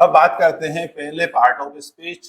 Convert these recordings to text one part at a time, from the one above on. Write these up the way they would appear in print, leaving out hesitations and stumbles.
अब बात करते हैं पहले पार्ट ऑफ स्पीच,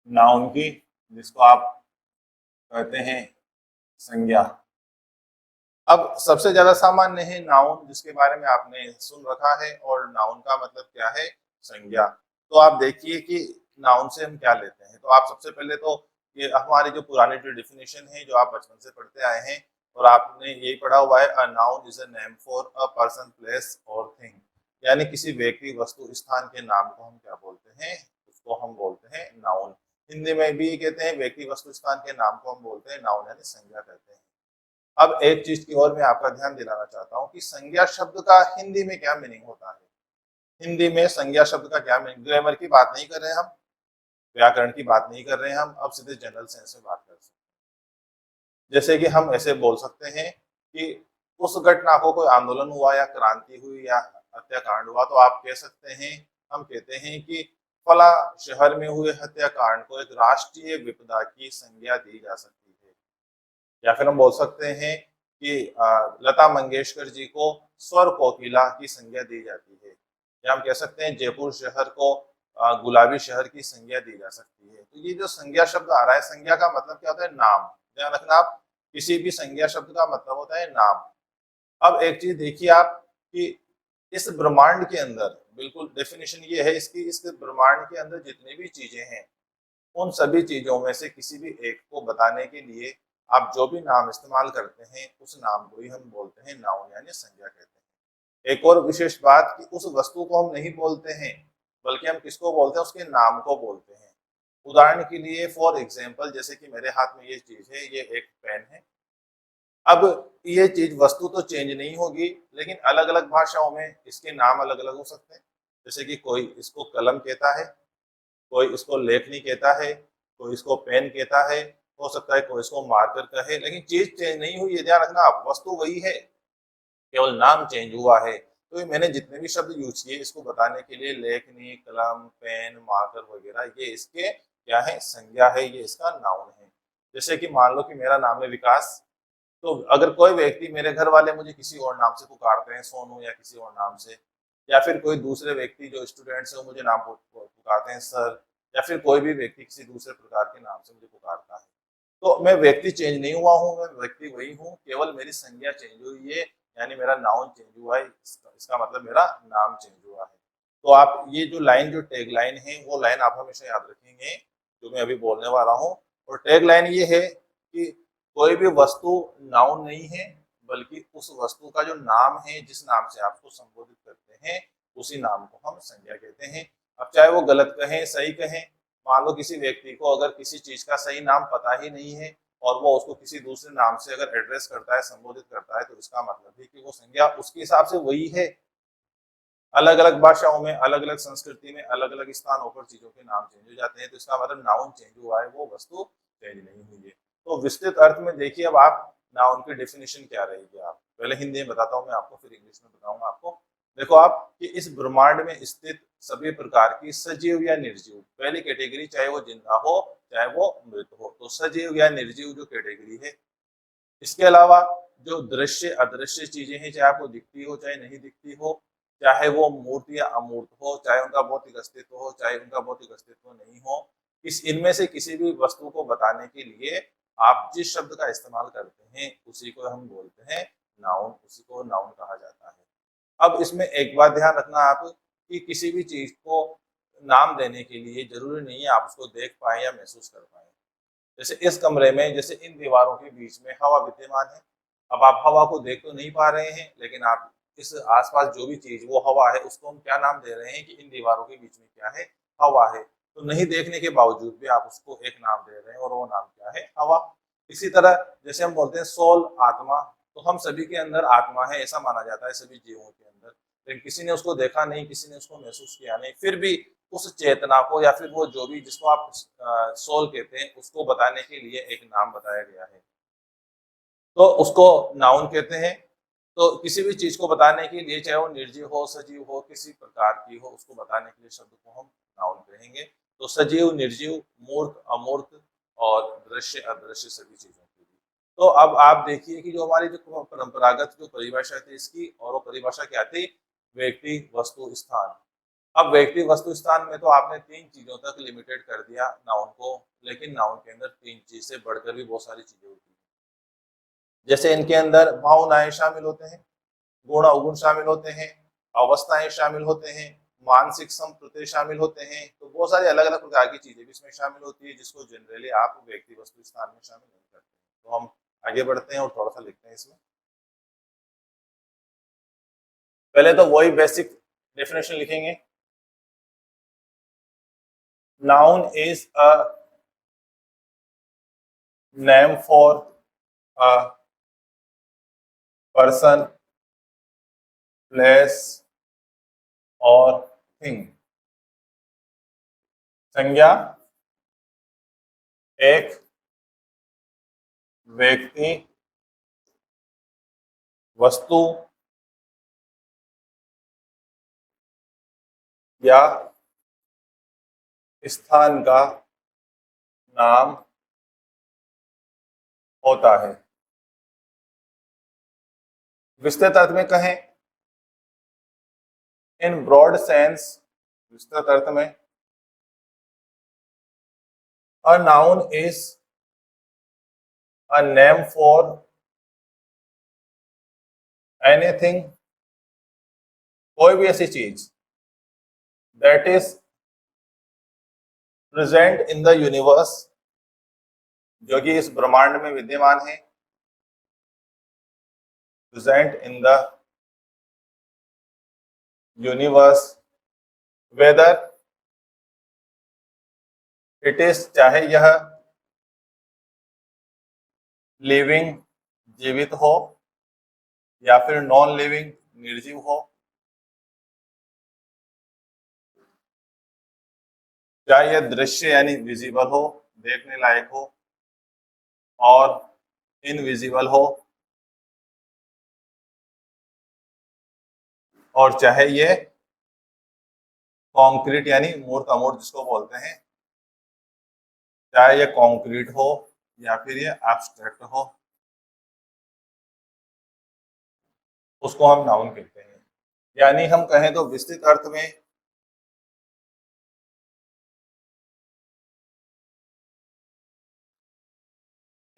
नाउन की, जिसको आप कहते हैं संज्ञा। अब सबसे ज्यादा सामान्य है नाउन, जिसके बारे में आपने सुन रखा है, और नाउन का मतलब क्या है? संज्ञा। तो आप देखिए कि नाउन से हम क्या लेते हैं। तो आप सबसे पहले तो ये हमारी जो पुरानी जो डिफिनेशन है, जो आप बचपन से पढ़ते आए हैं और आपने यही पढ़ा हुआ है, a noun is a name for a person, place और थिंग। यानी किसी व्यक्ति, वस्तु, स्थान के नाम को हम क्या बोलते हैं? उसको हम बोलते हैं नाउन। हिंदी में भी कहते हैं व्यक्ति, वस्तु, स्थान के नाम को हम बोलते हैं नाउन, यानी संज्ञा कहते हैं। अब एक चीज की और मैं आपका ध्यान दिलाना चाहता हूँ कि संज्ञा शब्द का हिंदी में क्या मीनिंग होता है। हिंदी में संज्ञा शब्द का क्या मीनिंग, ग्रामर की बात नहीं कर रहे हैं हम, व्याकरण की बात नहीं कर रहे हैं हम, अब सीधे जनरल सेंस में बात कर सकते हैं। जैसे कि हम ऐसे बोल सकते हैं कि उस घटना को, कोई आंदोलन हुआ या क्रांति हुई या हत्याकांड हुआ, तो आप कह सकते हैं, हम कहते हैं कि फला शहर में हुए हत्याकांड को एक राष्ट्रीय विपदा की संज्ञा दी जा सकती है। या फिर हम बोल सकते हैं कि लता मंगेशकर जी को स्वर कोकिला की संज्ञा दी जाती है। या हम कह सकते हैं जयपुर शहर को गुलाबी शहर की संज्ञा दी जा सकती है। तो ये जो संज्ञा शब्द आ रहा है, संज्ञा का मतलब क्या होता है? नाम। ध्यान रखना आप, किसी भी संज्ञा शब्द का मतलब होता है नाम। अब एक चीज देखिए आप कि इस ब्रह्मांड के अंदर, बिल्कुल डेफिनेशन ये है इसकी, इस ब्रह्मांड के अंदर जितनी भी चीजें हैं, उन सभी चीजों में से किसी भी एक को बताने के लिए आप जो भी नाम इस्तेमाल करते हैं, उस नाम को ही हम बोलते हैं नाउन, यानी संज्ञा कहते हैं। एक और विशेष बात कि उस वस्तु को हम नहीं बोलते हैं, बल्कि हम किसको बोलते हैं? उसके नाम को बोलते हैं। उदाहरण के लिए, फॉर एग्जाम्पल, जैसे कि मेरे हाथ में ये चीज है, ये एक पेन है। अब ये चीज, वस्तु तो चेंज नहीं होगी, लेकिन अलग अलग भाषाओं में इसके नाम अलग अलग हो सकते हैं। जैसे कि कोई इसको कलम कहता है, कोई इसको लेखनी कहता है, कोई इसको पेन कहता है, हो सकता है कोई इसको मार्कर कहे, लेकिन चीज चेंज नहीं हुई है। ध्यान रखना आप, वस्तु वही है, केवल नाम चेंज हुआ है। तो ये मैंने जितने भी शब्द यूज किए इसको बताने के लिए, लेखनी, कलम, पेन, मार्कर वगैरह, ये इसके क्या है? संज्ञा है, ये इसका नाउन है। जैसे कि मान लो कि मेरा नाम है विकास, तो अगर कोई व्यक्ति, मेरे घर वाले मुझे किसी और नाम से पुकारते हैं, सोनू या किसी और नाम से, या फिर कोई दूसरे व्यक्ति जो स्टूडेंट्स है, मुझे नाम पुकारते हैं सर, या फिर कोई भी व्यक्ति किसी दूसरे प्रकार के नाम से मुझे पुकारता है, तो मैं व्यक्ति चेंज नहीं हुआ हूँ, मैं व्यक्ति वही हूँ, केवल मेरी संज्ञा चेंज हुई है, यानी मेरा नाउन चेंज हुआ है। इसका मतलब मेरा नाम चेंज हुआ है। तो आप ये जो लाइन, जो टैग लाइन है, वो लाइन आप हमेशा याद रखेंगे, जो मैं अभी बोलने वाला हूँ। और टैग लाइन ये है कि कोई भी वस्तु नाउन नहीं है, बल्कि उस वस्तु का जो नाम है, जिस नाम से आप उसको संबोधित करते हैं, उसी नाम को हम संज्ञा कहते हैं। अब चाहे वो गलत कहें, सही कहें, मान लो किसी व्यक्ति को अगर किसी चीज का सही नाम पता ही नहीं है, और वो उसको किसी दूसरे नाम से अगर एड्रेस करता है, संबोधित करता है, तो इसका मतलब है कि वो संज्ञा उसके हिसाब से वही है। अलग अलग भाषाओं में, अलग अलग संस्कृति में, अलग अलग स्थानों पर चीजों के नाम चेंज हो जाते हैं, तो इसका मतलब नाउन चेंज हुआ है, वो वस्तु चेंज नहीं हुई है। तो विस्तृत अर्थ में देखिए, अब आप नाउन की डेफिनेशन क्या रहेगी, आप पहले हिंदी में बताता हूँ मैं आपको, फिर इंग्लिश में बताऊंगा आपको। देखो आप कि इस ब्रह्मांड में स्थित सभी प्रकार की सजीव या निर्जीव, पहली कैटेगरी, चाहे वो जिंदा हो चाहे वो मृत हो, तो सजीव या निर्जीव जो कैटेगरी है। इसके अलावा जो दृश्य अदृश्य चीजें हैं, चाहे आपको दिखती हो चाहे नहीं दिखती हो, चाहे वो मूर्त या अमूर्त हो, चाहे उनका भौतिक अस्तित्व हो चाहे उनका भौतिक अस्तित्व नहीं हो, इस इनमें से किसी भी वस्तु को बताने के लिए आप जिस शब्द का इस्तेमाल करते हैं, उसी को हम बोलते हैं नाउन, उसी को नाउन कहा जाता है। अब इसमें एक बात ध्यान रखना आप, कि किसी भी चीज को नाम देने के लिए जरूरी नहीं है आप उसको देख पाए या महसूस कर पाए। जैसे इस कमरे में, जैसे इन दीवारों के बीच में हवा विद्यमान है। अब आप हवा को देख तो नहीं पा रहे हैं, लेकिन आप इस आसपास जो भी चीज वो हवा है, उसको हम क्या नाम दे रहे हैं कि इन दीवारों के बीच में क्या है? हवा है। तो नहीं देखने के बावजूद भी आप उसको एक नाम दे रहे हैं, और वो नाम क्या है? हवा। इसी तरह जैसे हम बोलते हैं सोल, आत्मा, तो हम सभी के अंदर आत्मा है, ऐसा माना जाता है सभी जीवों के अंदर, लेकिन किसी ने उसको देखा नहीं, किसी ने उसको महसूस किया नहीं, फिर भी उस चेतना को, या फिर वो जो भी जिसको आप सोल कहते हैं, उसको बताने के लिए एक नाम बताया गया है, तो उसको नाउन कहते हैं। तो किसी भी चीज को बताने के लिए, चाहे वो निर्जीव हो, सजीव हो, किसी प्रकार की हो, उसको बताने के लिए शब्द को हम नाउन कहेंगे। तो सजीव, निर्जीव, मूर्त, अमूर्त, और दृश्य अदृश्य, सभी चीजों के लिए। तो अब आप देखिए कि जो हमारी जो परंपरागत जो परिभाषा थी इसकी, और वो परिभाषा क्या थी? व्यक्ति, वस्तु, स्थान। अब व्यक्ति वस्तु स्थान में तो आपने 3 चीजों तक लिमिटेड कर दिया नाउन को, लेकिन नाउन के अंदर 3 चीज से बढ़कर भी बहुत सारी चीजें होती हैं। जैसे इनके अंदर भावनाएं शामिल होते हैं, गुण अवगुण शामिल होते हैं, अवस्थाएं शामिल होते हैं, मानसिक संप्रत्यय शामिल होते हैं। तो बहुत सारी अलग अलग प्रकार की चीजें भी इसमें शामिल होती है, जिसको जनरली आप व्यक्ति वस्तु स्थान में शामिल नहीं करते। तो हम आगे बढ़ते हैं और थोड़ा सा लिखते हैं इसमें। पहले तो वही बेसिक डेफिनेशन लिखेंगे। Noun is a name for a person, place और थिंग। संज्ञा एक व्यक्ति, वस्तु या स्थान का नाम होता है। विस्तृत अर्थ में कहें, इन ब्रॉड सेंस, विस्तृत अर्थ में, a noun is a name for anything, कोई भी ऐसी चीज that is present in the universe, जो कि इस ब्रह्मांड में विद्यमान है। Present in the universe whether it is, चाहे यह लिविंग जीवित हो या फिर नॉन लिविंग निर्जीव हो, चाहे यह दृश्य यानी विजिबल हो, देखने लायक हो, और इनविजिबल हो, और चाहे ये कॉन्क्रीट यानी मूर्त अमूर्त जिसको बोलते हैं, चाहे ये कॉन्क्रीट हो या फिर ये एब्स्ट्रैक्ट हो, उसको हम नाउन कहते हैं। यानी हम कहें तो विस्तृत अर्थ में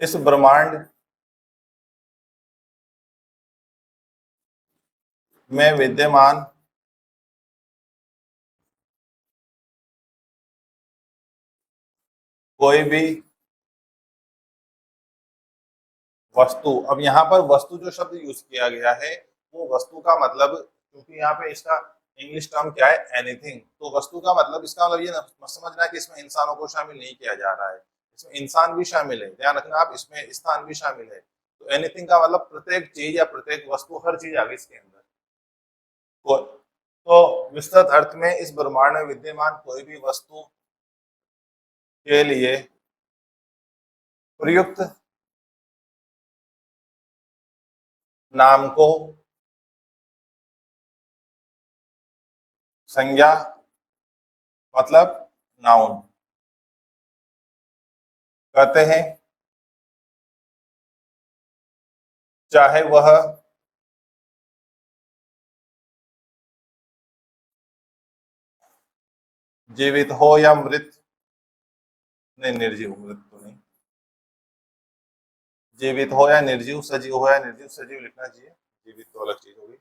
इस ब्रह्मांड में विद्यमान कोई भी वस्तु, अब यहाँ पर वस्तु जो शब्द यूज किया गया है वो वस्तु का मतलब, क्योंकि यहाँ पे इसका इंग्लिश टर्म क्या है, एनीथिंग, तो वस्तु का मतलब, इसका मतलब ये मत समझना है कि इसमें इंसानों को शामिल नहीं किया जा रहा है, इसमें इंसान भी शामिल है, ध्यान रखना आप, इसमें स्थान भी शामिल है। तो एनीथिंग का मतलब प्रत्येक चीज या प्रत्येक वस्तु, हर चीज आ गई इसके अंदर। तो विस्तृत अर्थ में इस ब्रह्मांड में विद्यमान कोई भी वस्तु के लिए प्रयुक्त नाम को संज्ञा, मतलब नाउन कहते हैं, चाहे वह जीवित हो या मृत, नहीं निर्जीव, मृत तो नहीं, जीवित हो या निर्जीव, सजीव हो या निर्जीव, सजीव लिखना चाहिए, जीवित तो अलग चीज होगी,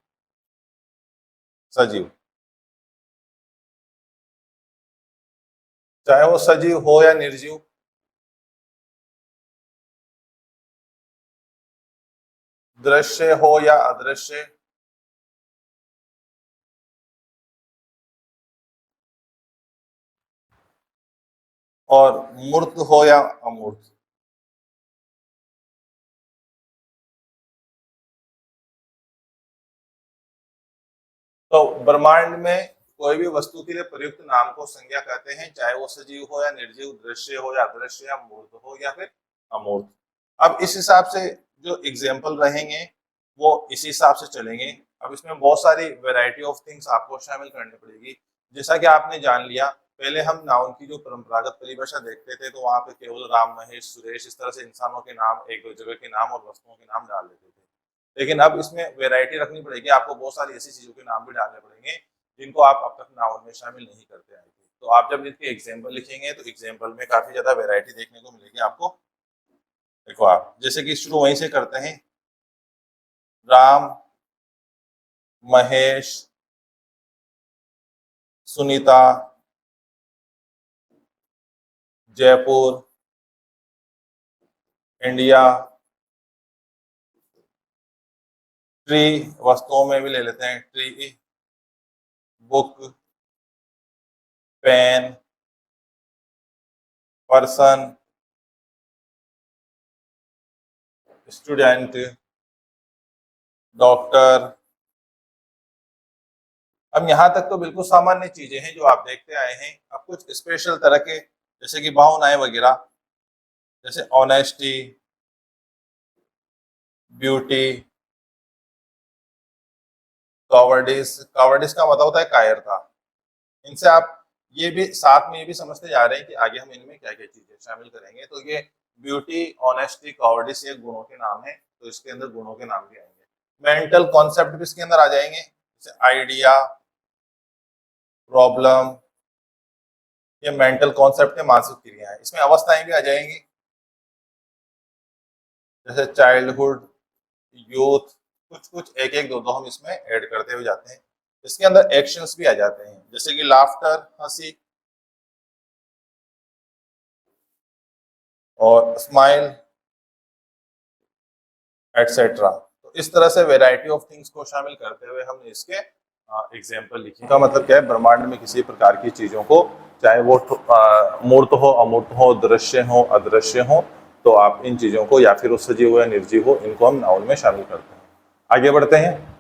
सजीव, चाहे वो सजीव हो या निर्जीव, दृश्य हो या अदृश्य, और मूर्त हो या अमूर्त। तो ब्रह्मांड में कोई भी वस्तु के लिए प्रयुक्त नाम को संज्ञा कहते हैं, चाहे वो सजीव हो या निर्जीव, दृश्य हो या अदृश्य, या मूर्त हो या फिर अमूर्त। अब इस हिसाब से जो एग्जाम्पल रहेंगे वो इस हिसाब से चलेंगे। अब इसमें बहुत सारी वैरायटी ऑफ थिंग्स आपको शामिल करनी पड़ेगी। जैसा कि आपने जान लिया, पहले हम नाउन की जो परंपरागत परिभाषा देखते थे तो वहां पे केवल राम, महेश, सुरेश, इस तरह से इंसानों के नाम, एक दो जगह के नाम और वस्तुओं के नाम डाल देते थे। लेकिन अब इसमें वैरायटी रखनी पड़ेगी, आपको बहुत सारी ऐसी चीजों के नाम भी डालने पड़ेंगे जिनको आप अब तक नाउन में शामिल नहीं करते आए थे। तो आप जब इनके एग्जाम्पल लिखेंगे तो एग्जाम्पल में काफी ज्यादा वेराइटी देखने को मिलेगी आपको। देखो आप जैसे कि शुरू वहीं से करते हैं, राम, महेश, सुनीता, जयपुर, इंडिया, ट्री, वस्तुओं में भी ले लेते हैं, tree, book, pen, person, student, doctor. अब यहाँ तक तो बिल्कुल सामान्य चीजें हैं जो आप देखते आए हैं। अब कुछ स्पेशल तरह के जैसे कि भावनाएं वगैरह, जैसे ऑनेस्टी, ब्यूटी, कॉवर्डिस। कॉवर्डिस का मतलब होता है कायरता। इनसे आप ये भी साथ में ये भी समझते जा रहे हैं कि आगे हम इनमें क्या क्या चीजें शामिल करेंगे। तो ये ब्यूटी, ऑनेस्टी, कॉवर्डिस ये गुणों के नाम है, तो इसके अंदर गुणों के नाम भी आएंगे। मेंटल कॉन्सेप्ट भी इसके अंदर आ जाएंगे, जैसे आइडिया, प्रॉब्लम। ये मेंटल कॉन्सेप्ट के मानसिक क्रिया है। इसमें अवस्थाएं भी आ जाएंगी, जैसे चाइल्डहुड, यूथ। कुछ कुछ एक एक दो दो हम इसमें ऐड करते हुए जाते हैं। इसके अंदर एक्शंस भी आ जाते हैं, जैसे कि लाफ्टर, हंसी, और स्माइल, एटसेट्रा। तो इस तरह से वेराइटी ऑफ थिंग्स को शामिल करते हुए हमने इसके एग्जाम्पल लिखे। का मतलब क्या है, ब्रह्मांड में किसी प्रकार की चीजों को, चाहे वो मूर्त हो, अमूर्त हो, दृश्य हो, अदृश्य हो, तो आप इन चीजों को, या फिर वो सजीव हो या निर्जीव हो, इनको हम नाउन में शामिल करते हैं। आगे बढ़ते हैं।